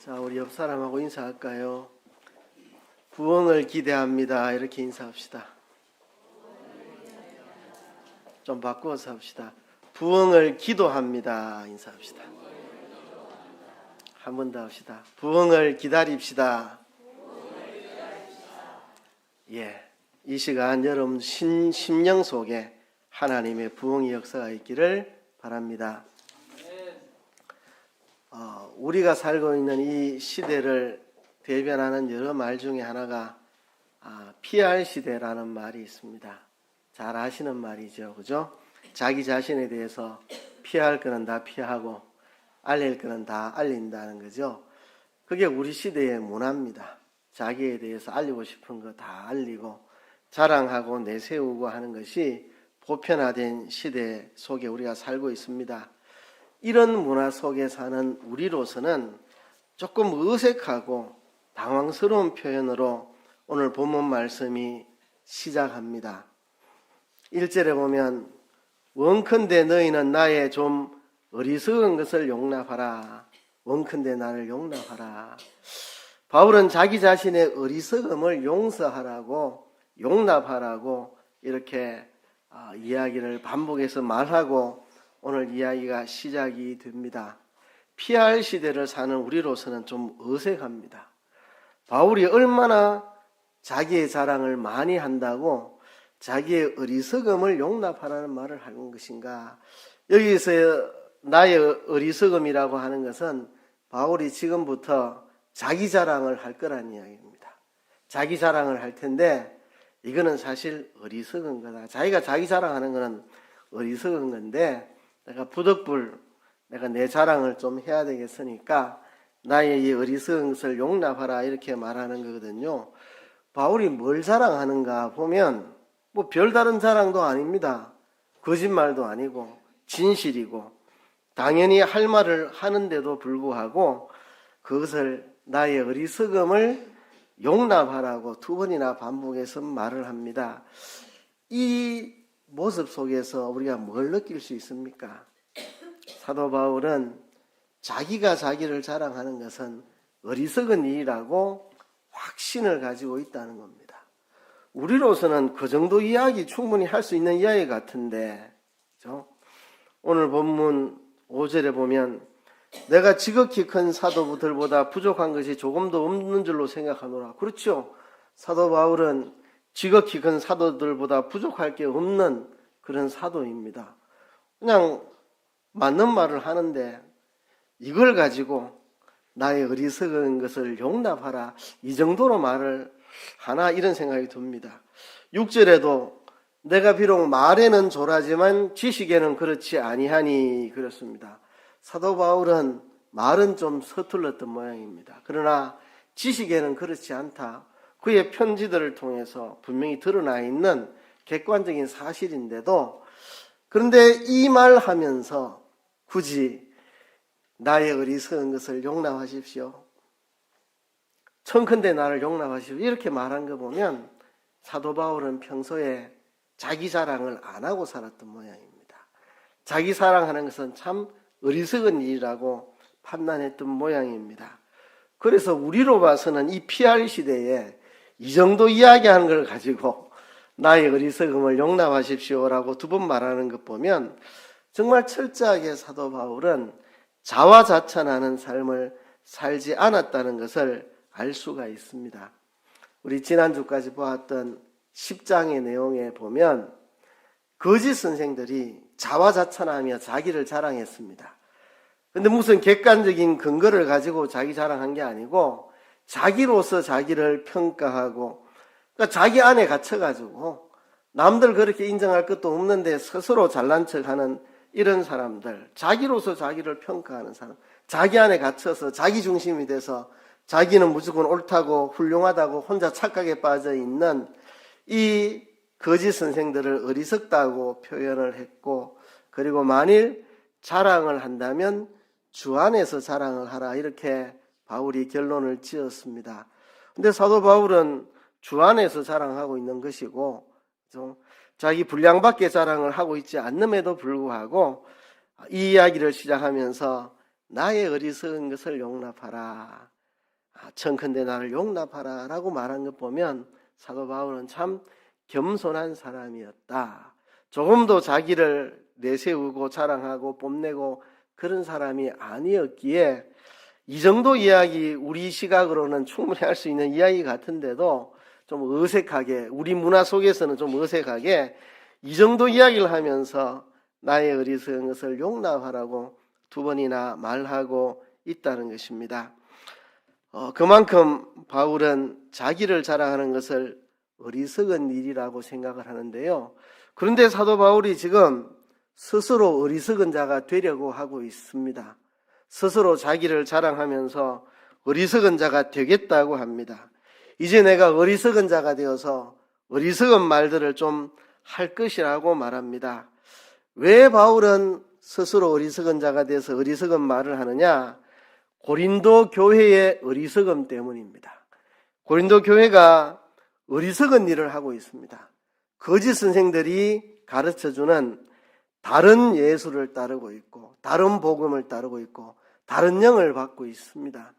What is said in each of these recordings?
자, 우리 옆 사람하고 인사할까요? 부흥을 기대합니다. 이렇게 인사합시다. 좀 바꾸어서 합시다. 부흥을 기도합니다. 인사합시다. 한 번 더 합시다. 부흥을 기다립시다. 예, 이 시간 여러분 심령 속에 하나님의 부흥의 역사가 있기를 바랍니다. 우리가 살고 있는 이 시대를 대변하는 여러 말 중에 하나가 PR 시대라는 말이 있습니다. 잘 아시는 말이죠, 그죠? 자기 자신에 대해서 피할 거는 다 피하고 알릴 거는 다 알린다는 거죠. 그게 우리 시대의 문화입니다. 자기에 대해서 알리고 싶은 거 다 알리고 자랑하고 내세우고 하는 것이 보편화된 시대 속에 우리가 살고 있습니다. 이런 문화 속에 사는 우리로서는 조금 어색하고 당황스러운 표현으로 오늘 본문 말씀이 시작합니다. 1절에 보면 원컨대 너희는 나의 좀 어리석은 것을 용납하라. 원컨대 나를 용납하라. 바울은 자기 자신의 어리석음을 용서하라고 용납하라고 이렇게 이야기를 반복해서 말하고 오늘 이야기가 시작이 됩니다. PR 시대를 사는 우리로서는 좀 어색합니다. 바울이 얼마나 자기의 자랑을 많이 한다고 자기의 어리석음을 용납하라는 말을 하는 것인가. 여기서 나의 어리석음이라고 하는 것은 바울이 지금부터 자기 자랑을 할 거란 이야기입니다. 자기 자랑을 할 텐데 이거는 사실 어리석은 거다. 자기가 자기 자랑하는 거는 어리석은 건데 내가 부득불 내가 내 자랑을 좀 해야 되겠으니까 나의 이 어리석은 것을 용납하라 이렇게 말하는 거거든요. 바울이 뭘 자랑하는가 보면 뭐 별다른 자랑도 아닙니다. 거짓말도 아니고 진실이고 당연히 할 말을 하는데도 불구하고 그것을 나의 어리석음을 용납하라고 두 번이나 반복해서 말을 합니다. 이 모습 속에서 우리가 뭘 느낄 수 있습니까? 사도 바울은 자기가 자기를 자랑하는 것은 어리석은 일이라고 확신을 가지고 있다는 겁니다. 우리로서는 그 정도 이야기 충분히 할 수 있는 이야기 같은데, 그렇죠? 오늘 본문 5절에 보면 내가 지극히 큰 사도들보다 부족한 것이 조금도 없는 줄로 생각하노라. 그렇죠? 사도 바울은 지극히 큰 사도들보다 부족할 게 없는 그런 사도입니다. 그냥 맞는 말을 하는데 이걸 가지고 나의 어리석은 것을 용납하라 이 정도로 말을 하나 이런 생각이 듭니다. 6절에도 내가 비록 말에는 조라지만 지식에는 그렇지 아니하니 그렇습니다. 사도 바울은 말은 좀 서툴렀던 모양입니다. 그러나 지식에는 그렇지 않다. 그의 편지들을 통해서 분명히 드러나 있는 객관적인 사실인데도 그런데 이 말하면서 굳이 나의 어리석은 것을 용납하십시오. 청컨대 나를 용납하십시오. 이렇게 말한 거 보면 사도 바울은 평소에 자기 자랑을 안 하고 살았던 모양입니다. 자기 자랑하는 것은 참 어리석은 일이라고 판단했던 모양입니다. 그래서 우리로 봐서는 이 PR 시대에 이 정도 이야기하는 걸 가지고 나의 어리석음을 용납하십시오라고 두 번 말하는 것 보면 정말 철저하게 사도 바울은 자화자찬하는 삶을 살지 않았다는 것을 알 수가 있습니다. 우리 지난주까지 보았던 10장의 내용에 보면 거짓 선생들이 자화자찬하며 자기를 자랑했습니다. 근데 무슨 객관적인 근거를 가지고 자기 자랑한 게 아니고 자기로서 자기를 평가하고 그러니까 자기 안에 갇혀가지고 남들 그렇게 인정할 것도 없는데 스스로 잘난 척하는 이런 사람들, 자기로서 자기를 평가하는 사람, 자기 안에 갇혀서 자기 중심이 돼서 자기는 무조건 옳다고 훌륭하다고 혼자 착각에 빠져 있는 이 거짓 선생들을 어리석다고 표현을 했고 그리고 만일 자랑을 한다면 주 안에서 자랑을 하라 이렇게 바울이 결론을 지었습니다. 근데 사도 바울은 주 안에서 자랑하고 있는 것이고 자기 분량밖에 자랑을 하고 있지 않음에도 불구하고 이 이야기를 시작하면서 나의 어리석은 것을 용납하라. 청컨대 나를 용납하라 라고 말한 것 보면 사도 바울은 참 겸손한 사람이었다. 조금도 자기를 내세우고 자랑하고 뽐내고 그런 사람이 아니었기에 이 정도 이야기 우리 시각으로는 충분히 할 수 있는 이야기 같은데도 좀 어색하게, 우리 문화 속에서는 좀 어색하게 이 정도 이야기를 하면서 나의 어리석은 것을 용납하라고 두 번이나 말하고 있다는 것입니다. 그만큼 바울은 자기를 자랑하는 것을 어리석은 일이라고 생각을 하는데요. 그런데 사도 바울이 지금 스스로 어리석은 자가 되려고 하고 있습니다. 스스로 자기를 자랑하면서 어리석은 자가 되겠다고 합니다. 이제 내가 어리석은 자가 되어서 어리석은 말들을 좀 할 것이라고 말합니다. 왜 바울은 스스로 어리석은 자가 돼서 어리석은 말을 하느냐? 고린도 교회의 어리석음 때문입니다. 고린도 교회가 어리석은 일을 하고 있습니다. 거짓 선생들이 가르쳐주는 다른 예수를 따르고 있고 다른 복음을 따르고 있고 다른 영을 받고 있습니다.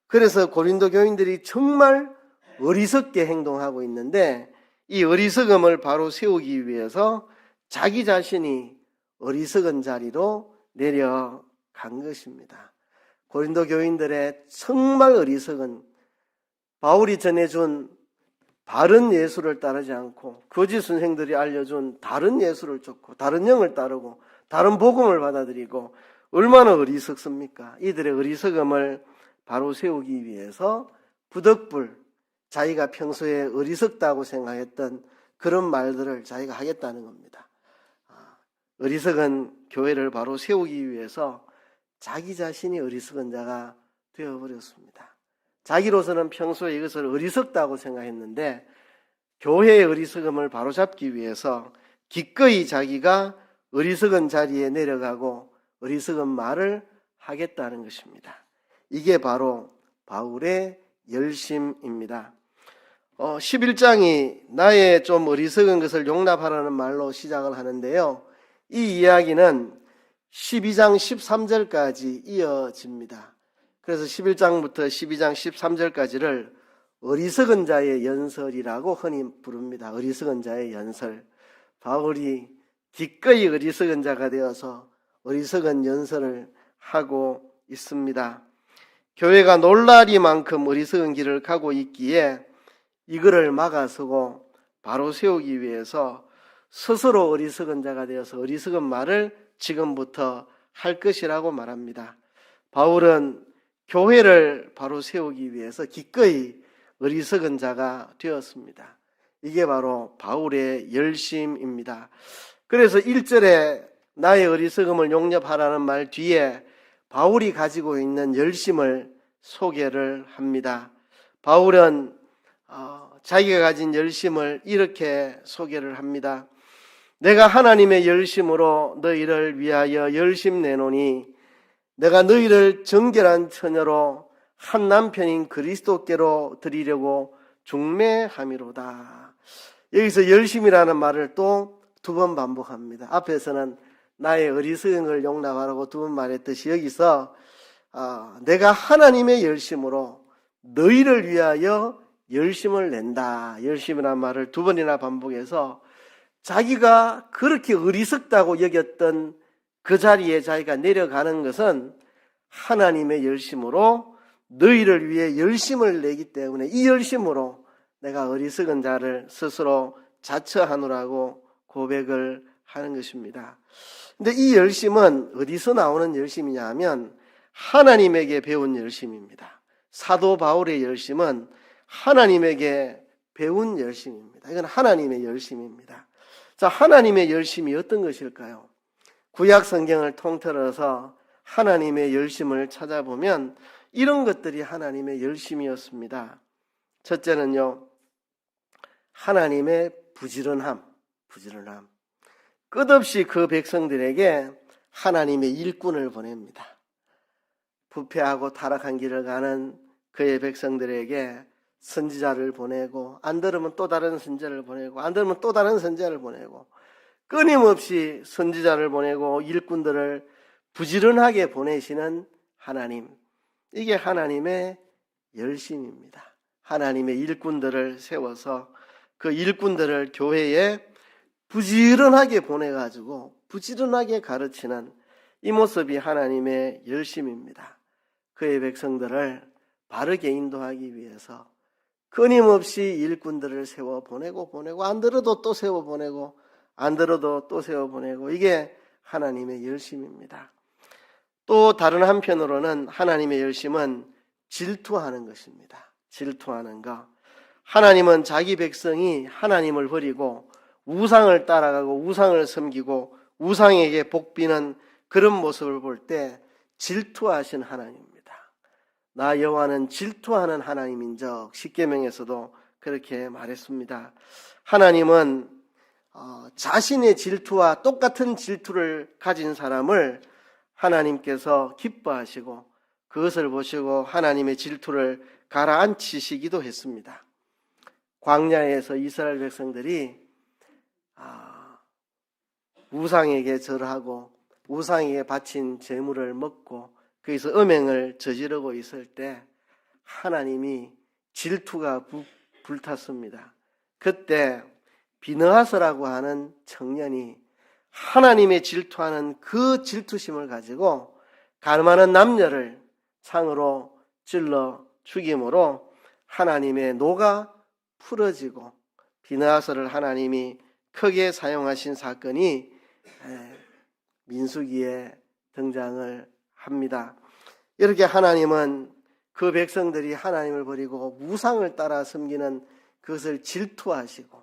그래서 고린도 교인들이 정말 어리석게 행동하고 있는데 이 어리석음을 바로 세우기 위해서 자기 자신이 어리석은 자리로 내려간 것입니다. 고린도 교인들의 정말 어리석은 바울이 전해준 바른 예수를 따르지 않고 거짓 선생들이 알려준 다른 예수를 쫓고 다른 영을 따르고 다른 복음을 받아들이고 얼마나 어리석습니까? 이들의 어리석음을 바로 세우기 위해서 부득불 자기가 평소에 어리석다고 생각했던 그런 말들을 자기가 하겠다는 겁니다. 어리석은 교회를 바로 세우기 위해서 자기 자신이 어리석은 자가 되어버렸습니다. 자기로서는 평소에 이것을 어리석다고 생각했는데 교회의 어리석음을 바로잡기 위해서 기꺼이 자기가 어리석은 자리에 내려가고 어리석은 말을 하겠다는 것입니다. 이게 바로 바울의 열심입니다. 11장이 나의 좀 어리석은 것을 용납하라는 말로 시작을 하는데요. 이 이야기는 12장 13절까지 이어집니다. 그래서 11장부터 12장 13절까지를 어리석은 자의 연설이라고 흔히 부릅니다. 어리석은 자의 연설. 바울이 기꺼이 어리석은 자가 되어서 어리석은 연설을 하고 있습니다. 교회가 놀라리만큼 어리석은 길을 가고 있기에 이거를 막아서고 바로 세우기 위해서 스스로 어리석은 자가 되어서 어리석은 말을 지금부터 할 것이라고 말합니다. 바울은 교회를 바로 세우기 위해서 기꺼이 어리석은 자가 되었습니다. 이게 바로 바울의 열심입니다. 그래서 1절에 나의 어리석음을 용납하라는 말 뒤에 바울이 가지고 있는 열심을 소개를 합니다. 바울은 자기가 가진 열심을 이렇게 소개를 합니다. 내가 하나님의 열심으로 너희를 위하여 열심 내노니 내가 너희를 정결한 처녀로 한 남편인 그리스도께로 드리려고 중매함이로다. 여기서 열심이라는 말을 또 두 번 반복합니다. 앞에서는 나의 어리석은 걸 용납하라고 두 번 말했듯이 여기서 내가 하나님의 열심으로 너희를 위하여 열심을 낸다. 열심이라는 말을 두 번이나 반복해서 자기가 그렇게 어리석다고 여겼던 그 자리에 자기가 내려가는 것은 하나님의 열심으로 너희를 위해 열심을 내기 때문에 이 열심으로 내가 어리석은 자를 스스로 자처하노라고 고백을 하는 것입니다. 근데 이 열심은 어디서 나오는 열심이냐 하면 하나님에게 배운 열심입니다. 사도 바울의 열심은 하나님에게 배운 열심입니다. 이건 하나님의 열심입니다. 자, 하나님의 열심이 어떤 것일까요? 구약 성경을 통틀어서 하나님의 열심을 찾아보면 이런 것들이 하나님의 열심이었습니다. 첫째는요, 하나님의 부지런함. 끝없이 그 백성들에게 하나님의 일꾼을 보냅니다. 부패하고 타락한 길을 가는 그의 백성들에게 선지자를 보내고 안 들으면 또 다른 선지자를 보내고 안 들으면 또 다른 선지자를 보내고 끊임없이 선지자를 보내고 일꾼들을 부지런하게 보내시는 하나님, 이게 하나님의 열심입니다. 하나님의 일꾼들을 세워서 그 일꾼들을 교회에 부지런하게 보내가지고 부지런하게 가르치는 이 모습이 하나님의 열심입니다. 그의 백성들을 바르게 인도하기 위해서 끊임없이 일꾼들을 세워 보내고 안 들어도 또 세워 보내고 안 들어도 또 세워 보내고, 이게 하나님의 열심입니다. 또 다른 한편으로는 하나님의 열심은 질투하는 것입니다. 질투하는 것. 하나님은 자기 백성이 하나님을 버리고 우상을 따라가고 우상을 섬기고 우상에게 복비는 그런 모습을 볼 때 질투하신 하나님입니다. 나 여호와는 질투하는 하나님인적, 십계명에서도 그렇게 말했습니다. 하나님은 자신의 질투와 똑같은 질투를 가진 사람을 하나님께서 기뻐하시고 그것을 보시고 하나님의 질투를 가라앉히시기도 했습니다. 광야에서 이스라엘 백성들이 우상에게 절하고 우상에게 바친 제물을 먹고 거기서 음행을 저지르고 있을 때 하나님이 질투가 불탔습니다. 그때 비느하스라고 하는 청년이 하나님의 질투하는 그 질투심을 가지고 가늠하는 남녀를 창으로 찔러 죽임으로 하나님의 노가 풀어지고 비느하스를 하나님이 크게 사용하신 사건이 민수기에 등장을 합니다. 이렇게 하나님은 그 백성들이 하나님을 버리고 우상을 따라 섬기는 그것을 질투하시고,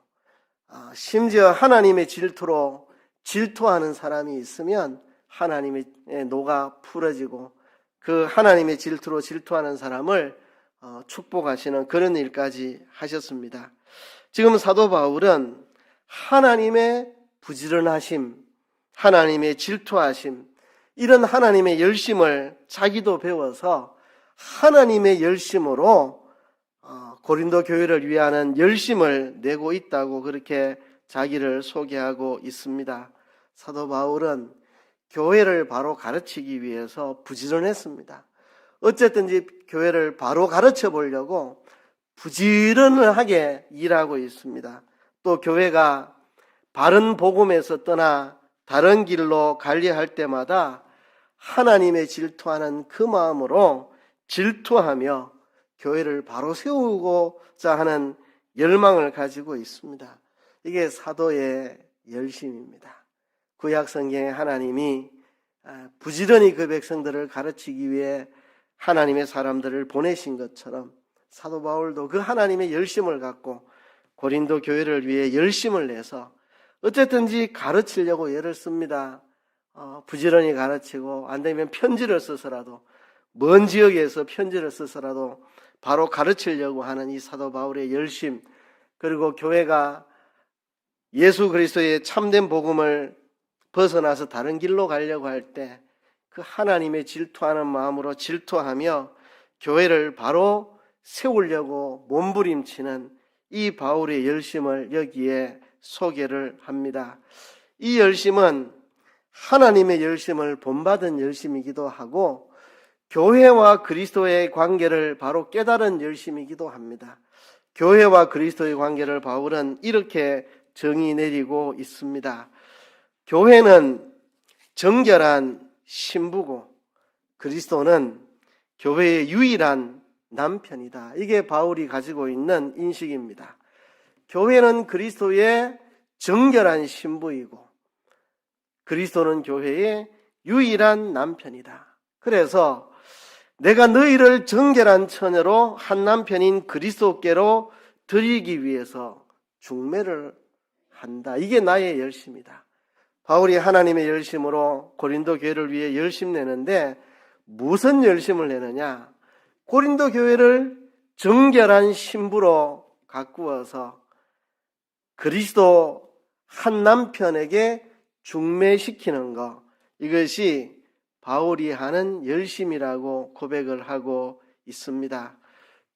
심지어 하나님의 질투로 질투하는 사람이 있으면 하나님의 노가 풀어지고 그 하나님의 질투로 질투하는 사람을 축복하시는 그런 일까지 하셨습니다. 지금 사도 바울은 하나님의 부지런하심, 하나님의 질투하심, 이런 하나님의 열심을 자기도 배워서 하나님의 열심으로 고린도 교회를 위하는 열심을 내고 있다고 그렇게 자기를 소개하고 있습니다. 사도 바울은 교회를 바로 가르치기 위해서 부지런했습니다. 어쨌든지 교회를 바로 가르쳐 보려고 부지런하게 일하고 있습니다. 또 교회가 바른 복음에서 떠나 다른 길로 관리할 때마다 하나님의 질투하는 그 마음으로 질투하며 교회를 바로 세우고자 하는 열망을 가지고 있습니다. 이게 사도의 열심입니다. 구약 성경에 하나님이 부지런히 그 백성들을 가르치기 위해 하나님의 사람들을 보내신 것처럼 사도 바울도 그 하나님의 열심을 갖고 고린도 교회를 위해 열심을 내서 어쨌든지 가르치려고 애를 씁니다. 부지런히 가르치고 안 되면 편지를 써서라도, 먼 지역에서 편지를 써서라도 바로 가르치려고 하는 이 사도 바울의 열심, 그리고 교회가 예수 그리스도의 참된 복음을 벗어나서 다른 길로 가려고 할 때 그 하나님의 질투하는 마음으로 질투하며 교회를 바로 세우려고 몸부림치는 이 바울의 열심을 여기에 소개를 합니다. 이 열심은 하나님의 열심을 본받은 열심이기도 하고 교회와 그리스도의 관계를 바로 깨달은 열심이기도 합니다. 교회와 그리스도의 관계를 바울은 이렇게 정의 내리고 있습니다. 교회는 정결한 신부고 그리스도는 교회의 유일한 남편이다. 이게 바울이 가지고 있는 인식입니다. 교회는 그리스도의 정결한 신부이고 그리스도는 교회의 유일한 남편이다. 그래서 내가 너희를 정결한 처녀로 한 남편인 그리스도께로 드리기 위해서 중매를 한다. 이게 나의 열심이다. 바울이 하나님의 열심으로 고린도 교회를 위해 열심 내는데 무슨 열심을 내느냐? 고린도 교회를 정결한 신부로 가꾸어서 그리스도 한 남편에게 중매시키는 것, 이것이 바울이 하는 열심이라고 고백을 하고 있습니다.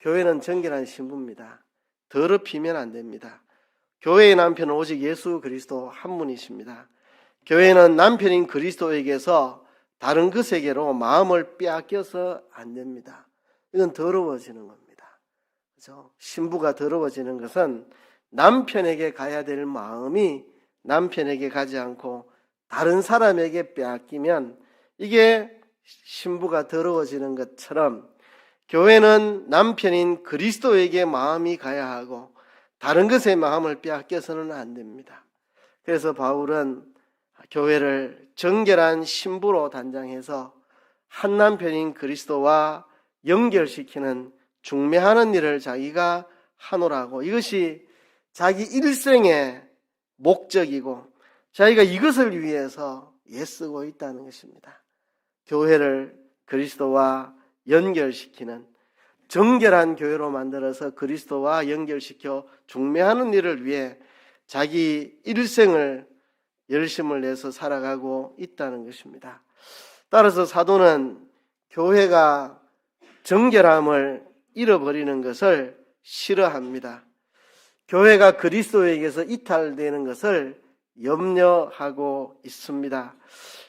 교회는 정결한 신부입니다. 더럽히면 안 됩니다. 교회의 남편은 오직 예수 그리스도 한 분이십니다. 교회는 남편인 그리스도에게서 다른 것에게로 마음을 빼앗겨서 안 됩니다. 이건 더러워지는 겁니다. 그렇죠? 신부가 더러워지는 것은 남편에게 가야 될 마음이 남편에게 가지 않고 다른 사람에게 빼앗기면 이게 신부가 더러워지는 것처럼 교회는 남편인 그리스도에게 마음이 가야 하고 다른 것에 마음을 빼앗겨서는 안 됩니다. 그래서 바울은 교회를 정결한 신부로 단장해서 한 남편인 그리스도와 연결시키는 중매하는 일을 자기가 하노라고, 이것이 자기 일생의 목적이고 자기가 이것을 위해서 애쓰고 있다는 것입니다. 교회를 그리스도와 연결시키는 정결한 교회로 만들어서 그리스도와 연결시켜 중매하는 일을 위해 자기 일생을 열심을 내서 살아가고 있다는 것입니다. 따라서 사도는 교회가 정결함을 잃어버리는 것을 싫어합니다. 교회가 그리스도에게서 이탈되는 것을 염려하고 있습니다.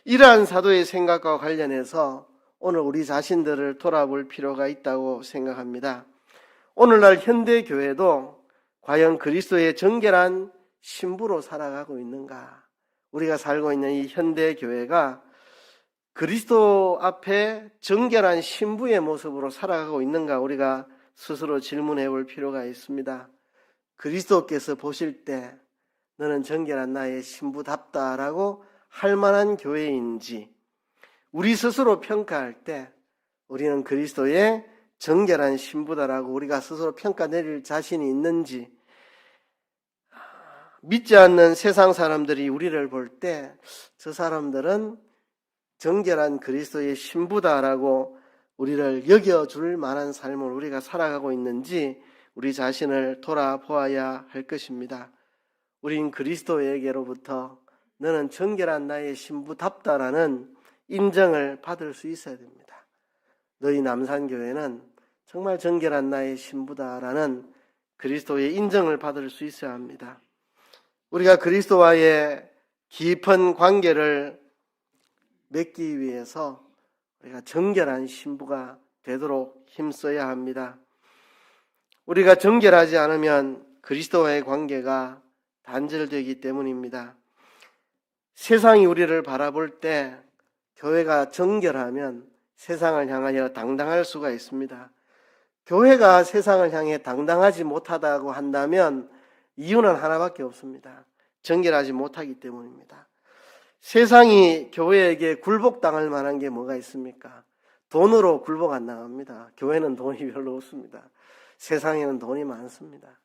이러한 사도의 생각과 관련해서 오늘 우리 자신들을 돌아볼 필요가 있다고 생각합니다. 오늘날 현대 교회도 과연 그리스도의 정결한 신부로 살아가고 있는가? 우리가 살고 있는 이 현대 교회가 그리스도 앞에 정결한 신부의 모습으로 살아가고 있는가? 우리가 스스로 질문해 볼 필요가 있습니다. 그리스도께서 보실 때 너는 정결한 나의 신부답다라고 할 만한 교회인지, 우리 스스로 평가할 때 우리는 그리스도의 정결한 신부다라고 우리가 스스로 평가 내릴 자신이 있는지, 믿지 않는 세상 사람들이 우리를 볼 때 저 사람들은 정결한 그리스도의 신부다라고 우리를 여겨줄 만한 삶을 우리가 살아가고 있는지 우리 자신을 돌아보아야 할 것입니다. 우린 그리스도에게로부터 너는 정결한 나의 신부답다라는 인정을 받을 수 있어야 됩니다. 너희 남산교회는 정말 정결한 나의 신부다라는 그리스도의 인정을 받을 수 있어야 합니다. 우리가 그리스도와의 깊은 관계를 맺기 위해서 우리가 정결한 신부가 되도록 힘써야 합니다. 우리가 정결하지 않으면 그리스도와의 관계가 단절되기 때문입니다. 세상이 우리를 바라볼 때 교회가 정결하면 세상을 향하여 당당할 수가 있습니다. 교회가 세상을 향해 당당하지 못하다고 한다면 이유는 하나밖에 없습니다. 정결하지 못하기 때문입니다. 세상이 교회에게 굴복당할 만한 게 뭐가 있습니까? 돈으로 굴복 안 나갑니다. 교회는 돈이 별로 없습니다. 세상에는 돈이 많습니다.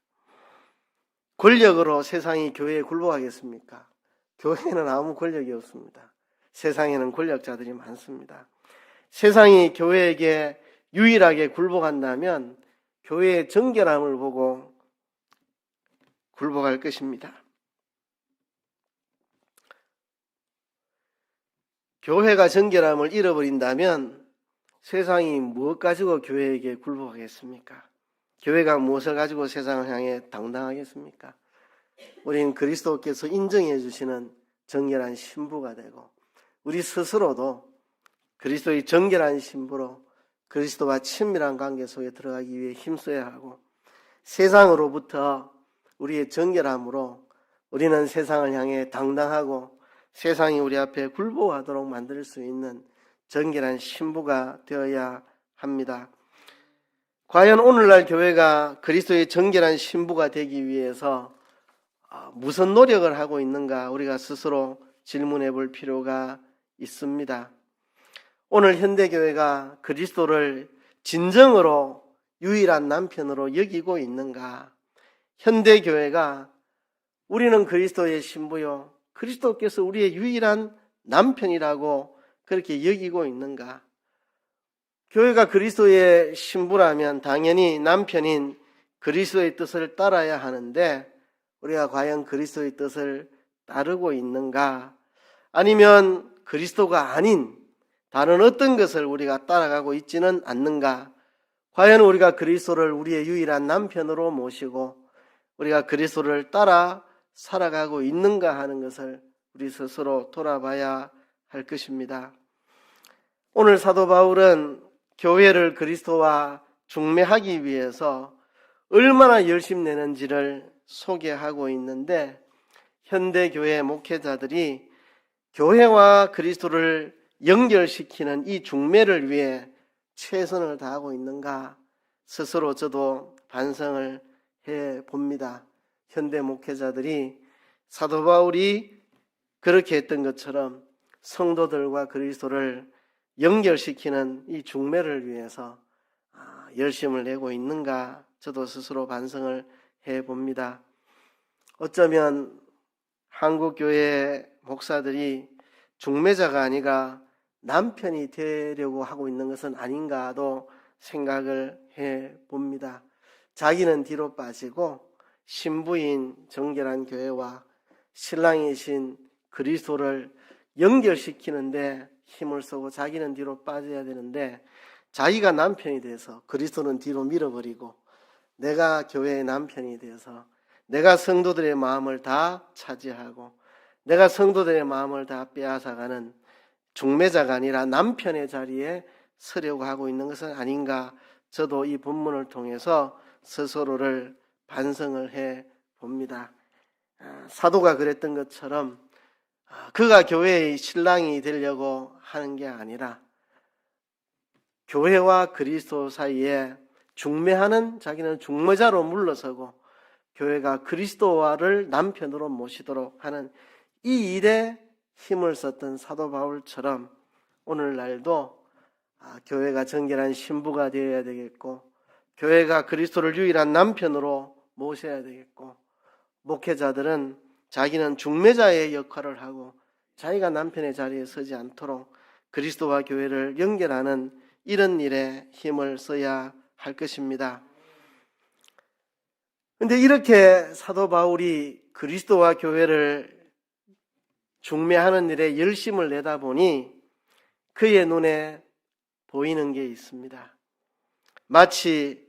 권력으로 세상이 교회에 굴복하겠습니까? 교회에는 아무 권력이 없습니다. 세상에는 권력자들이 많습니다. 세상이 교회에게 유일하게 굴복한다면 교회의 정결함을 보고 굴복할 것입니다. 교회가 정결함을 잃어버린다면 세상이 무엇 가지고 교회에게 굴복하겠습니까? 교회가 무엇을 가지고 세상을 향해 당당하겠습니까? 우리는 그리스도께서 인정해 주시는 정결한 신부가 되고 우리 스스로도 그리스도의 정결한 신부로 그리스도와 친밀한 관계 속에 들어가기 위해 힘써야 하고, 세상으로부터 우리의 정결함으로 우리는 세상을 향해 당당하고 세상이 우리 앞에 굴복하도록 만들 수 있는 정결한 신부가 되어야 합니다. 과연 오늘날 교회가 그리스도의 정결한 신부가 되기 위해서 무슨 노력을 하고 있는가 우리가 스스로 질문해 볼 필요가 있습니다. 오늘 현대교회가 그리스도를 진정으로 유일한 남편으로 여기고 있는가? 현대교회가 우리는 그리스도의 신부요, 그리스도께서 우리의 유일한 남편이라고 그렇게 여기고 있는가? 교회가 그리스도의 신부라면 당연히 남편인 그리스도의 뜻을 따라야 하는데 우리가 과연 그리스도의 뜻을 따르고 있는가? 아니면 그리스도가 아닌 다른 어떤 것을 우리가 따라가고 있지는 않는가? 과연 우리가 그리스도를 우리의 유일한 남편으로 모시고 우리가 그리스도를 따라 살아가고 있는가 하는 것을 우리 스스로 돌아봐야 할 것입니다. 오늘 사도 바울은 교회를 그리스도와 중매하기 위해서 얼마나 열심 내는지를 소개하고 있는데, 현대교회 목회자들이 교회와 그리스도를 연결시키는 이 중매를 위해 최선을 다하고 있는가 스스로 저도 반성을 해봅니다. 현대 목회자들이 사도 바울이 그렇게 했던 것처럼 성도들과 그리스도를 연결시키는 이 중매를 위해서 열심을 내고 있는가 저도 스스로 반성을 해봅니다. 어쩌면 한국교회 목사들이 중매자가 아니라 남편이 되려고 하고 있는 것은 아닌가도 생각을 해봅니다. 자기는 뒤로 빠지고 신부인 정결한 교회와 신랑이신 그리스도를 연결시키는데 힘을 쓰고 자기는 뒤로 빠져야 되는데, 자기가 남편이 돼서 그리스도는 뒤로 밀어버리고 내가 교회의 남편이 돼서 내가 성도들의 마음을 다 차지하고 내가 성도들의 마음을 다 빼앗아가는 중매자가 아니라 남편의 자리에 서려고 하고 있는 것은 아닌가, 저도 이 본문을 통해서 스스로를 반성을 해봅니다. 사도가 그랬던 것처럼 그가 교회의 신랑이 되려고 하는 게 아니라 교회와 그리스도 사이에 중매하는, 자기는 중매자로 물러서고 교회가 그리스도와를 남편으로 모시도록 하는 이 일에 힘을 썼던 사도 바울처럼 오늘날도 교회가 정결한 신부가 되어야 되겠고, 교회가 그리스도를 유일한 남편으로 모셔야 되겠고, 목회자들은 자기는 중매자의 역할을 하고 자기가 남편의 자리에 서지 않도록 그리스도와 교회를 연결하는 이런 일에 힘을 써야 할 것입니다. 그런데 이렇게 사도 바울이 그리스도와 교회를 중매하는 일에 열심을 내다 보니 그의 눈에 보이는 게 있습니다. 마치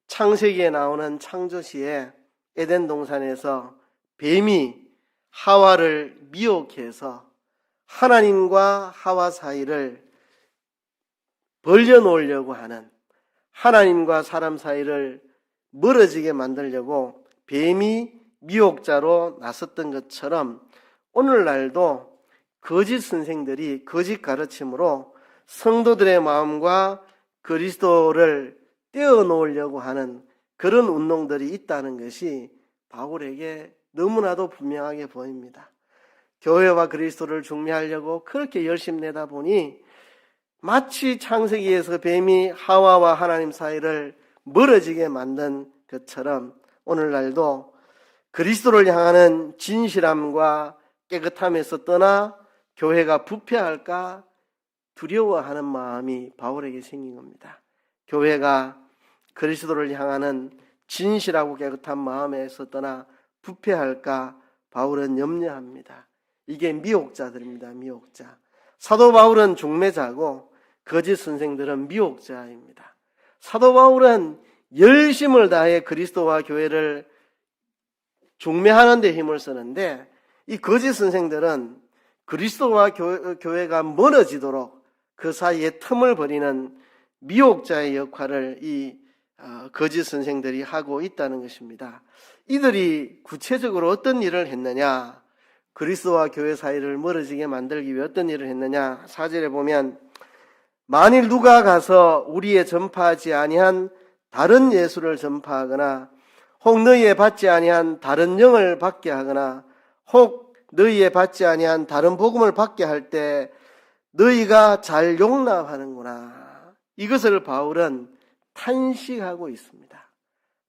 창세기에 나오는 창조시에 에덴 동산에서 뱀이 하와를 미혹해서 하나님과 하와 사이를 벌려놓으려고 하는, 하나님과 사람 사이를 멀어지게 만들려고 뱀이 미혹자로 나섰던 것처럼 오늘날도 거짓 선생들이 거짓 가르침으로 성도들의 마음과 그리스도를 떼어놓으려고 하는 그런 운동들이 있다는 것이 바울에게 너무나도 분명하게 보입니다. 교회와 그리스도를 중매하려고 그렇게 열심히 내다 보니 마치 창세기에서 뱀이 하와와 하나님 사이를 멀어지게 만든 것처럼 오늘날도 그리스도를 향하는 진실함과 깨끗함에서 떠나 교회가 부패할까 두려워하는 마음이 바울에게 생긴 겁니다. 교회가 그리스도를 향하는 진실하고 깨끗한 마음에서 떠나 부패할까 바울은 염려합니다. 이게 미혹자들입니다. 미혹자. 사도 바울은 중매자고 거짓 선생들은 미혹자입니다. 사도 바울은 열심을 다해 그리스도와 교회를 중매하는 데 힘을 쓰는데, 이 거짓 선생들은 그리스도와 교회가 멀어지도록 그 사이에 틈을 버리는 미혹자의 역할을 이 거짓 선생들이 하고 있다는 것입니다. 이들이 구체적으로 어떤 일을 했느냐, 그리스도와 교회 사이를 멀어지게 만들기 위해 어떤 일을 했느냐, 4절에 보면 만일 누가 가서 우리의 전파하지 아니한 다른 예수를 전파하거나 혹 너희에 받지 아니한 다른 영을 받게 하거나 혹 너희에 받지 아니한 다른 복음을 받게 할 때 너희가 잘 용납하는구나. 이것을 바울은 탄식하고 있습니다.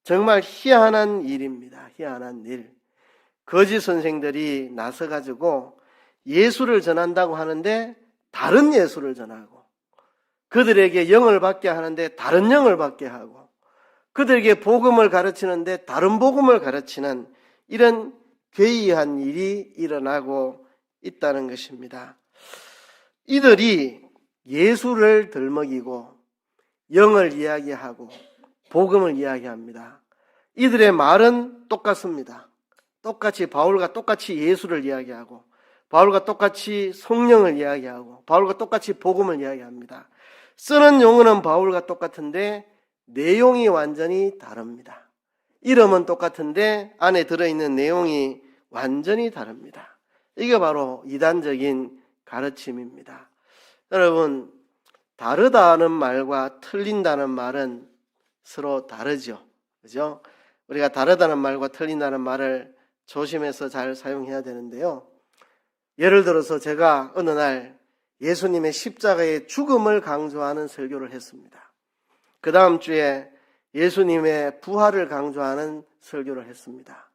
정말 희한한 일입니다. 희한한 일. 거짓 선생들이 나서가지고 예수를 전한다고 하는데 다른 예수를 전하고, 그들에게 영을 받게 하는데 다른 영을 받게 하고, 그들에게 복음을 가르치는데 다른 복음을 가르치는 이런 괴이한 일이 일어나고 있다는 것입니다. 이들이 예수를 덜먹이고 영을 이야기하고 복음을 이야기합니다. 이들의 말은 똑같습니다. 똑같이 바울과 똑같이 예수를 이야기하고 바울과 똑같이 성령을 이야기하고 바울과 똑같이 복음을 이야기합니다. 쓰는 용어는 바울과 똑같은데 내용이 완전히 다릅니다. 이름은 똑같은데 안에 들어있는 내용이 완전히 다릅니다. 이게 바로 이단적인 가르침입니다. 여러분, 다르다는 말과 틀린다는 말은 서로 다르죠. 그죠? 우리가 다르다는 말과 틀린다는 말을 조심해서 잘 사용해야 되는데요. 예를 들어서 제가 어느 날 예수님의 십자가의 죽음을 강조하는 설교를 했습니다. 그 다음 주에 예수님의 부활을 강조하는 설교를 했습니다.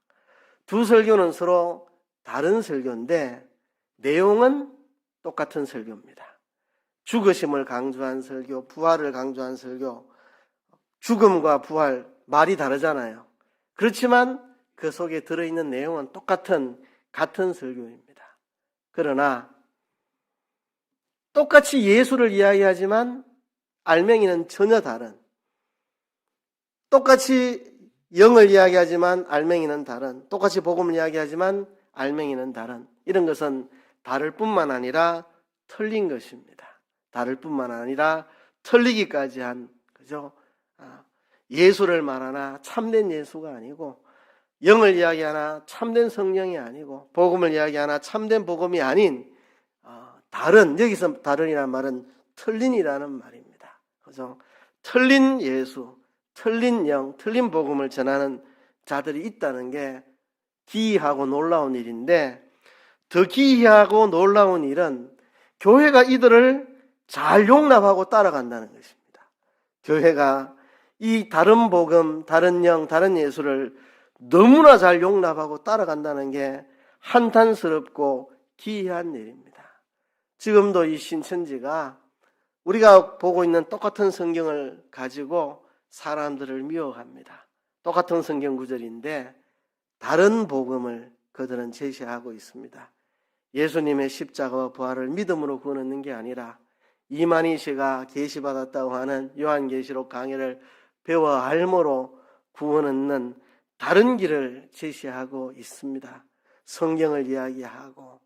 두 설교는 서로 다른 설교인데 내용은 똑같은 설교입니다. 죽으심을 강조한 설교, 부활을 강조한 설교, 죽음과 부활, 말이 다르잖아요. 그렇지만 그 속에 들어있는 내용은 같은 설교입니다. 그러나 똑같이 예수를 이야기하지만 알맹이는 전혀 다른, 똑같이 영을 이야기하지만 알맹이는 다른, 똑같이 복음을 이야기하지만 알맹이는 다른, 이런 것은 다를 뿐만 아니라 틀린 것입니다. 다를 뿐만 아니라 틀리기까지 한, 그죠? 예수를 말하나 참된 예수가 아니고, 영을 이야기하나 참된 성령이 아니고, 복음을 이야기하나 참된 복음이 아닌 다른, 여기서 다른이라는 말은 틀린이라는 말입니다. 그죠? 틀린 예수, 틀린 영, 틀린 복음을 전하는 자들이 있다는 게 기이하고 놀라운 일인데, 더 기이하고 놀라운 일은 교회가 이들을 잘 용납하고 따라간다는 것입니다. 교회가 이 다른 복음, 다른 영, 다른 예수를 너무나 잘 용납하고 따라간다는 게 한탄스럽고 기이한 일입니다. 지금도 이 신천지가 우리가 보고 있는 똑같은 성경을 가지고 사람들을 미워합니다. 똑같은 성경 구절인데 다른 복음을 그들은 제시하고 있습니다. 예수님의 십자가와 부활을 믿음으로 구원 얻는 게 아니라 이만희 씨가 계시받았다고 하는 요한계시록 강해를 배워 알므로 구원 얻는 다른 길을 제시하고 있습니다. 성경을 이야기하고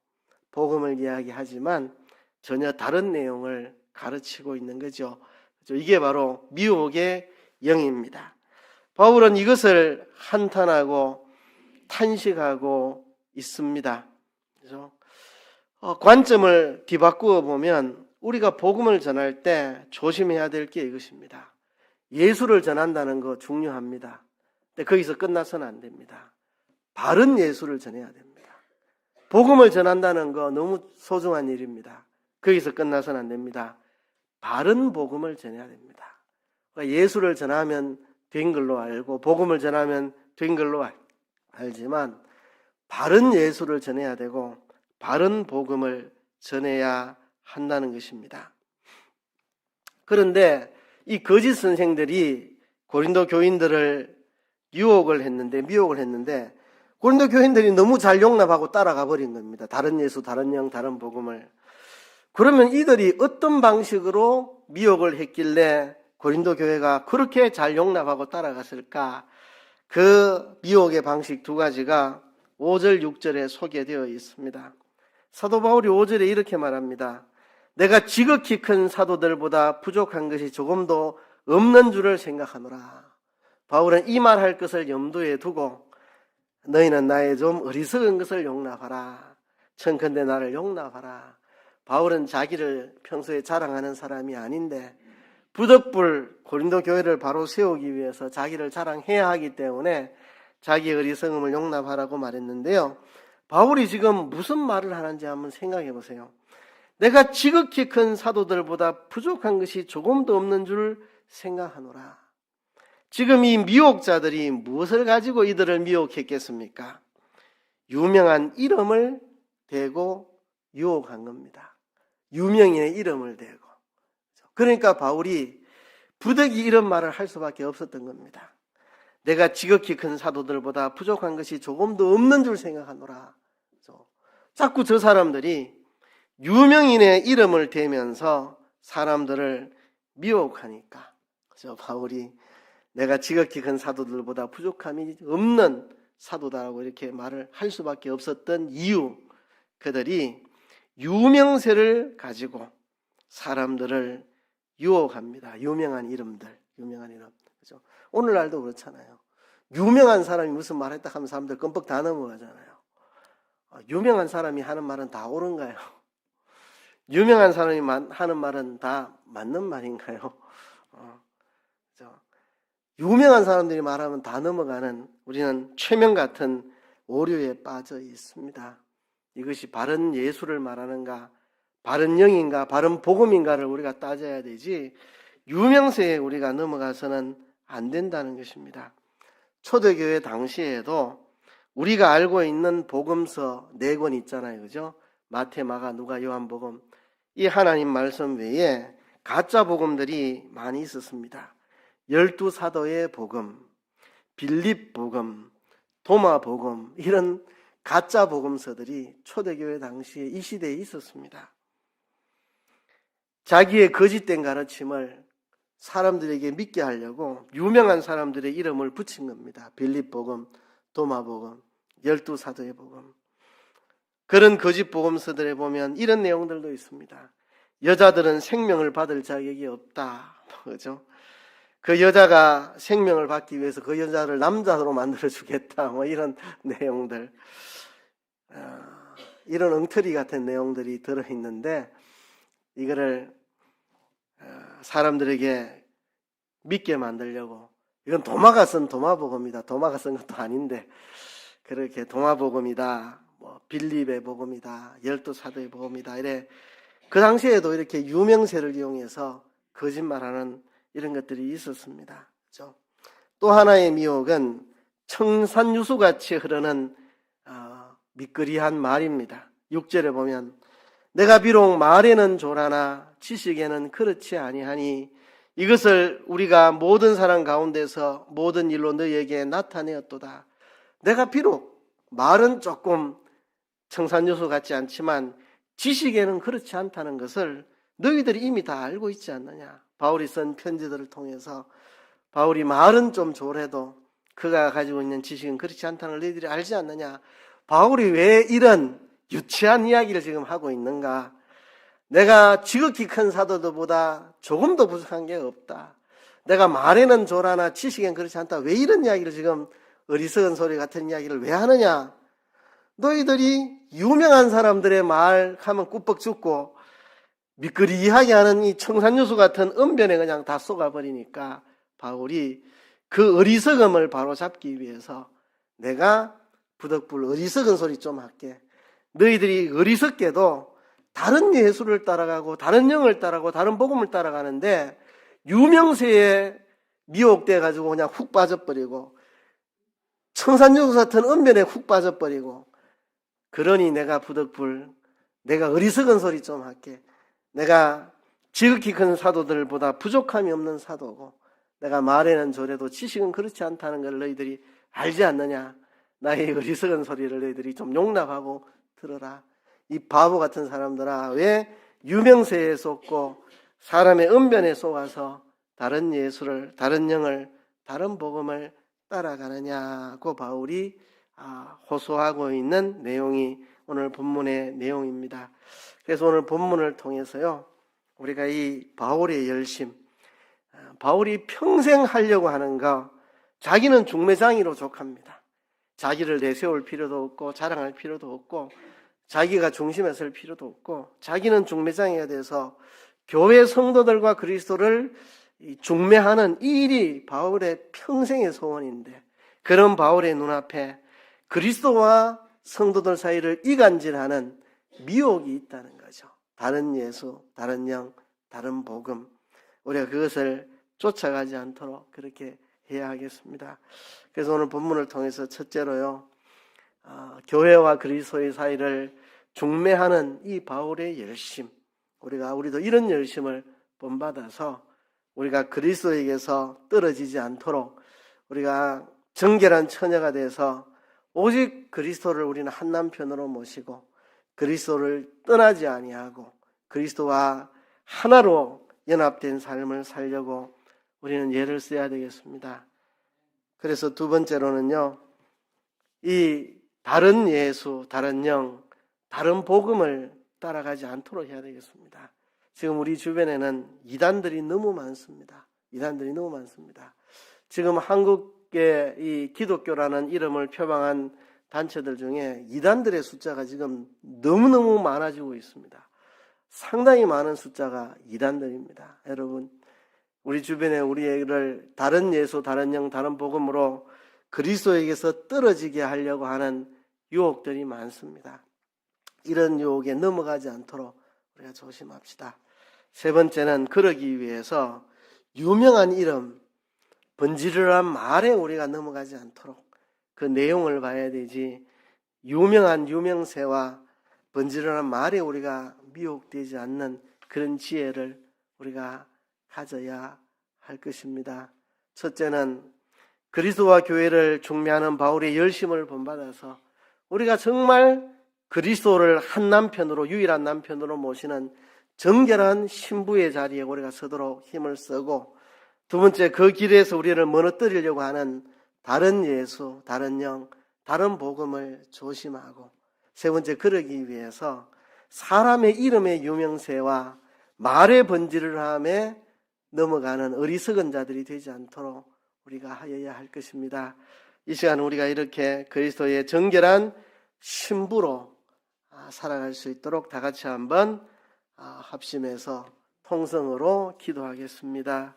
복음을 이야기하지만 전혀 다른 내용을 가르치고 있는 거죠. 이게 바로 미혹의 영입니다. 바울은 이것을 한탄하고 탄식하고 있습니다. 그래서 관점을 뒤바꾸어 보면 우리가 복음을 전할 때 조심해야 될 게 이것입니다. 예수를 전한다는 거 중요합니다. 근데 거기서 끝나서는 안 됩니다. 바른 예수를 전해야 됩니다. 복음을 전한다는 거 너무 소중한 일입니다. 거기서 끝나서는 안 됩니다. 바른 복음을 전해야 됩니다. 그러니까 예수를 전하면 된 걸로 알고 복음을 전하면 된 걸로 알지만 바른 예수를 전해야 되고 바른 복음을 전해야 한다는 것입니다. 그런데 이 거짓 선생들이 고린도 교인들을 미혹을 했는데 고린도 교인들이 너무 잘 용납하고 따라가 버린 겁니다. 다른 예수, 다른 영, 다른 복음을. 그러면 이들이 어떤 방식으로 미혹을 했길래 고린도 교회가 그렇게 잘 용납하고 따라갔을까? 그 미혹의 방식 두 가지가 5절, 6절에 소개되어 있습니다. 사도 바울이 5절에 이렇게 말합니다. 내가 지극히 큰 사도들보다 부족한 것이 조금도 없는 줄을 생각하노라. 바울은 이 말할 것을 염두에 두고 너희는 나의 좀 어리석은 것을 용납하라. 청컨대 나를 용납하라. 바울은 자기를 평소에 자랑하는 사람이 아닌데 부득불 고린도 교회를 바로 세우기 위해서 자기를 자랑해야 하기 때문에 자기의 어리석음을 용납하라고 말했는데요. 바울이 지금 무슨 말을 하는지 한번 생각해 보세요. 내가 지극히 큰 사도들보다 부족한 것이 조금도 없는 줄 생각하노라. 지금 이 미혹자들이 무엇을 가지고 이들을 미혹했겠습니까? 유명한 이름을 대고 유혹한 겁니다. 유명인의 이름을 대고. 그러니까 바울이 부득이 이런 말을 할 수밖에 없었던 겁니다. 내가 지극히 큰 사도들보다 부족한 것이 조금도 없는 줄 생각하노라. 자꾸 저 사람들이 유명인의 이름을 대면서 사람들을 미혹하니까 그래서 바울이 내가 지극히 큰 사도들보다 부족함이 없는 사도다라고 이렇게 말을 할 수밖에 없었던 이유, 그들이 유명세를 가지고 사람들을 유혹합니다. 유명한 이름들, 그죠? 오늘날도 그렇잖아요. 유명한 사람이 무슨 말 했다 하면 사람들 끔뻑 다 넘어가잖아요. 유명한 사람이 하는 말은 다 옳은가요? 유명한 사람이 하는 말은 다 맞는 말인가요? 그죠? 유명한 사람들이 말하면 다 넘어가는 우리는 최면 같은 오류에 빠져 있습니다. 이것이 바른 예수를 말하는가, 바른 영인가, 바른 복음인가를 우리가 따져야 되지 유명세에 우리가 넘어가서는 안 된다는 것입니다. 초대교회 당시에도 우리가 알고 있는 복음서 4권 있잖아요. 그죠? 마태, 마가, 누가, 요한복음. 이 하나님 말씀 외에 가짜 복음들이 많이 있었습니다. 12사도의 복음, 빌립 복음, 도마 복음, 이런 가짜 복음서들이 초대교회 당시에 이 시대에 있었습니다. 자기의 거짓된 가르침을 사람들에게 믿게 하려고 유명한 사람들의 이름을 붙인 겁니다. 빌립 복음, 도마 복음, 12사도의 복음. 그런 거짓 복음서들에 보면 이런 내용들도 있습니다. 여자들은 생명을 받을 자격이 없다. 그죠? 그 여자가 생명을 받기 위해서 그 여자를 남자로 만들어 주겠다. 이런 내용들. 이런 엉터리 같은 내용들이 들어있는데 이거를 사람들에게 믿게 만들려고, 이건 도마가 쓴 도마복음이다. 도마가 쓴 것도 아닌데 그렇게 도마복음이다, 빌립의 복음이다, 12사도의 복음이다, 이래 그 당시에도 이렇게 유명세를 이용해서 거짓말하는 이런 것들이 있었습니다. 그렇죠? 또 하나의 미혹은 청산유수같이 흐르는 미끄리한 말입니다. 6절에 보면 내가 비록 말에는 조라나 지식에는 그렇지 아니하니 이것을 우리가 모든 사람 가운데서 모든 일로 너희에게 나타내었도다. 내가 비록 말은 조금 청산유수 같지 않지만 지식에는 그렇지 않다는 것을 너희들이 이미 다 알고 있지 않느냐. 바울이 쓴 편지들을 통해서 바울이 말은 좀 조래도 그가 가지고 있는 지식은 그렇지 않다는 걸 너희들이 알지 않느냐. 바울이 왜 이런 유치한 이야기를 지금 하고 있는가. 내가 지극히 큰 사도들보다 조금도 부족한 게 없다. 내가 말에는 조라나 지식엔 그렇지 않다. 왜 이런 이야기를 지금 어리석은 소리 같은 이야기를 왜 하느냐. 너희들이 유명한 사람들의 말 하면 꾸벅 죽고 미끄리하게 하는 이 청산유수 같은 언변에 그냥 다 쏟아버리니까 바울이 그 어리석음을 바로잡기 위해서 내가 부득불 어리석은 소리 좀 할게. 너희들이 어리석게도 다른 예수를 따라가고 다른 영을 따라가고 다른 복음을 따라가는데 유명세에 미혹돼 가지고 그냥 훅 빠져버리고 청산유수 같은 언변에 훅 빠져버리고, 그러니 내가 부득불 내가 어리석은 소리 좀 할게. 내가 지극히 큰 사도들보다 부족함이 없는 사도고 내가 말에는 조래도 지식은 그렇지 않다는 걸 너희들이 알지 않느냐. 나의 어리석은 소리를 너희들이 좀 용납하고 들어라. 이 바보 같은 사람들아, 왜 유명세에 속고 사람의 언변에 속아서 다른 예수를, 다른 영을, 다른 복음을 따라가느냐고 바울이 호소하고 있는 내용이 오늘 본문의 내용입니다. 그래서 오늘 본문을 통해서요, 우리가 이 바울의 열심, 바울이 평생 하려고 하는 거, 자기는 중매장이로 족합니다. 자기를 내세울 필요도 없고 자랑할 필요도 없고 자기가 중심에 설 필요도 없고 자기는 중매장이가 돼서 교회 성도들과 그리스도를 중매하는 이 일이 바울의 평생의 소원인데, 그런 바울의 눈앞에 그리스도와 성도들 사이를 이간질하는 미혹이 있다는 거죠. 다른 예수, 다른 영, 다른 복음, 우리가 그것을 쫓아가지 않도록 그렇게 해야 하겠습니다. 그래서 오늘 본문을 통해서 첫째로요, 교회와 그리스도의 사이를 중매하는 이 바울의 열심, 우리도 이런 열심을 본받아서 우리가 그리스도에게서 떨어지지 않도록 우리가 정결한 처녀가 돼서 오직 그리스도를 우리는 한 남편으로 모시고 그리스도를 떠나지 아니하고 그리스도와 하나로 연합된 삶을 살려고 우리는 예를 써야 되겠습니다. 그래서 두 번째로는요, 이 다른 예수, 다른 영, 다른 복음을 따라가지 않도록 해야 되겠습니다. 지금 우리 주변에는 이단들이 너무 많습니다. 이단들이 너무 많습니다. 지금 한국의 이 기독교라는 이름을 표방한 단체들 중에 이단들의 숫자가 지금 너무너무 많아지고 있습니다. 상당히 많은 숫자가 이단들입니다. 여러분, 우리 주변에 우리를 다른 예수, 다른 영, 다른 복음으로 그리스도에게서 떨어지게 하려고 하는 유혹들이 많습니다. 이런 유혹에 넘어가지 않도록 우리가 조심합시다. 세 번째는 그러기 위해서 유명한 이름, 번지르르한 말에 우리가 넘어가지 않도록 그 내용을 봐야 되지, 유명한 유명세와 번지르르한 말에 우리가 미혹되지 않는 그런 지혜를 우리가 가져야 할 것입니다. 첫째는 그리스도와 교회를 중매하는 바울의 열심을 본받아서 우리가 정말 그리스도를 한 남편으로, 유일한 남편으로 모시는 정결한 신부의 자리에 우리가 서도록 힘을 쓰고, 두 번째, 그 길에서 우리를 무너뜨리려고 하는 다른 예수, 다른 영, 다른 복음을 조심하고, 세 번째, 그러기 위해서 사람의 이름의 유명세와 말의 번지르르함에 넘어가는 어리석은 자들이 되지 않도록 우리가 하여야 할 것입니다. 이 시간 우리가 이렇게 그리스도의 정결한 신부로 살아갈 수 있도록 다 같이 한번 합심해서 통성으로 기도하겠습니다.